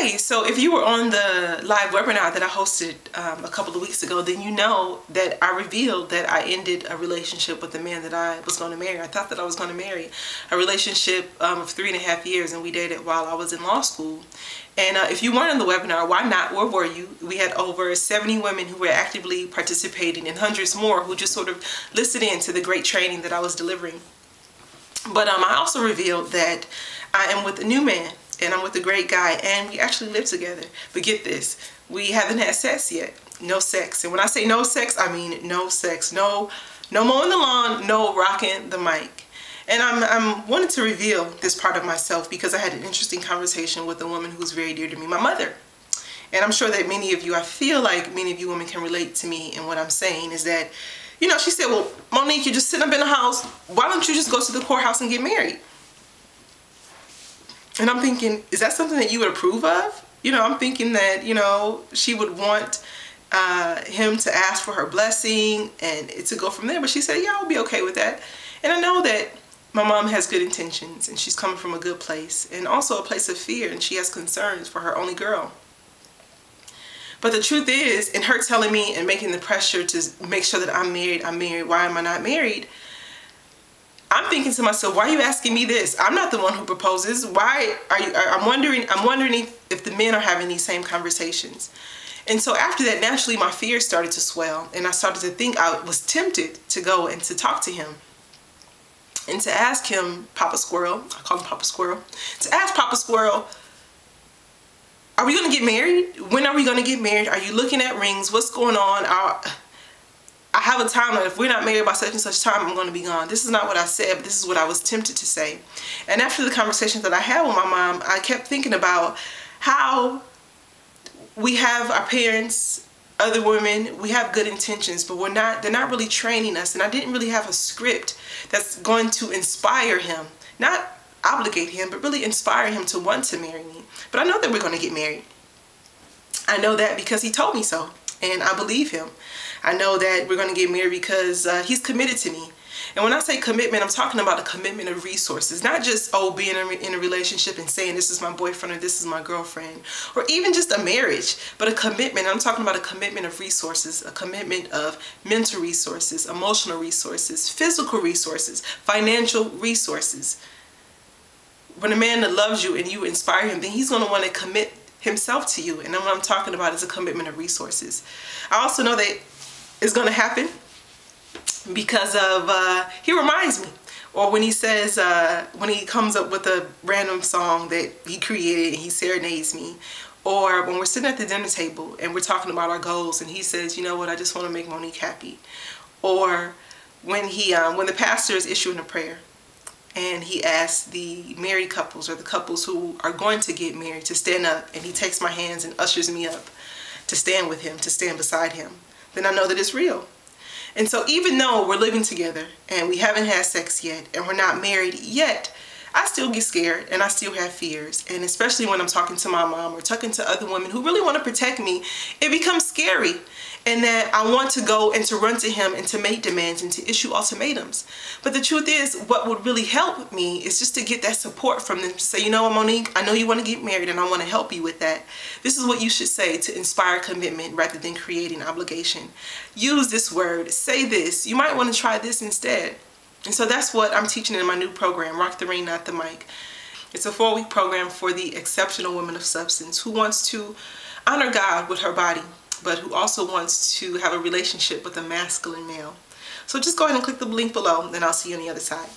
Okay, so if you were on the live webinar that I hosted a couple of weeks ago, then you know that I revealed that I ended a relationship with the man that I was going to marry. I thought that I was going to marry. A relationship of 3.5 years, and we dated while I was in law school. And if you weren't on the webinar, why not? Where were you? We had over 70 women who were actively participating and hundreds more who just sort of listened in to the great training that I was delivering. But I also revealed that I am with a new man. And I'm with a great guy, and we actually live together. But get this, we haven't had sex yet. No sex. And when I say no sex, I mean no sex. No mowing the lawn, no rocking the mic. And I'm wanting to reveal this part of myself because I had an interesting conversation with a woman who's very dear to me, my mother. And I'm sure that many of you, I feel like many of you women can relate to me. And what I'm saying is that, you know, she said, well, Monique, you're just sitting up in the house. Why don't you just go to the courthouse and get married? And I'm thinking, is that something that you would approve of? You know, I'm thinking that, you know, she would want him to ask for her blessing and to go from there. But she said, yeah, I'll be okay with that. And I know that my mom has good intentions and she's coming from a good place and also a place of fear, and she has concerns for her only girl. But the truth is, in her telling me and making the pressure to make sure that I'm married, why am I not married? I'm thinking to myself, why are you asking me this? I'm not the one who proposes. Why are you? I'm wondering if the men are having these same conversations. And so after that, naturally, my fears started to swell, and I started to think, I was tempted to go and to talk to him and to ask him, Papa Squirrel, I call him Papa Squirrel, to ask Papa Squirrel, are we going to get married? When are we going to get married? Are you looking at rings? What's going on? I have a timeline. If we're not married by such and such time, I'm going to be gone. This is not what I said, but this is what I was tempted to say. And after the conversations that I had with my mom, I kept thinking about how we have our parents, other women, we have good intentions, but they're not really training us. And I didn't really have a script that's going to inspire him, not obligate him, but really inspire him to want to marry me. But I know that we're going to get married. I know that because he told me so, and I believe him. I know that we're going to get married because he's committed to me. And when I say commitment, I'm talking about a commitment of resources, not just, oh, being in a relationship and saying this is my boyfriend or this is my girlfriend, or even just a marriage, but a commitment. I'm talking about a commitment of resources, a commitment of mental resources, emotional resources, physical resources, financial resources. When a man that loves you and you inspire him, then he's going to want to commit himself to you. And then what I'm talking about is a commitment of resources. I also know that it's going to happen because of, he reminds me, or when he says, when he comes up with a random song that he created and he serenades me, or when we're sitting at the dinner table and we're talking about our goals and he says, you know what, I just want to make Monique happy. Or when when the pastor is issuing a prayer and he asks the married couples or the couples who are going to get married to stand up, and he takes my hands and ushers me up to stand with him, to stand beside him, then I know that it's real. And so even though we're living together and we haven't had sex yet and we're not married yet, I still get scared and I still have fears. And especially when I'm talking to my mom or talking to other women who really want to protect me, it becomes scary. And that I want to go and to run to him and to make demands and to issue ultimatums. But the truth is, what would really help me is just to get that support from them to say, you know what, Monique, I know you want to get married and I want to help you with that. This is what you should say to inspire commitment rather than creating obligation. Use this word, say this. You might want to try this instead. And so that's what I'm teaching in my new program, Rock the Ring, Not the Mic. It's a 4-week program for the exceptional woman of substance who wants to honor God with her body, but who also wants to have a relationship with a masculine male. So just go ahead and click the link below, and I'll see you on the other side.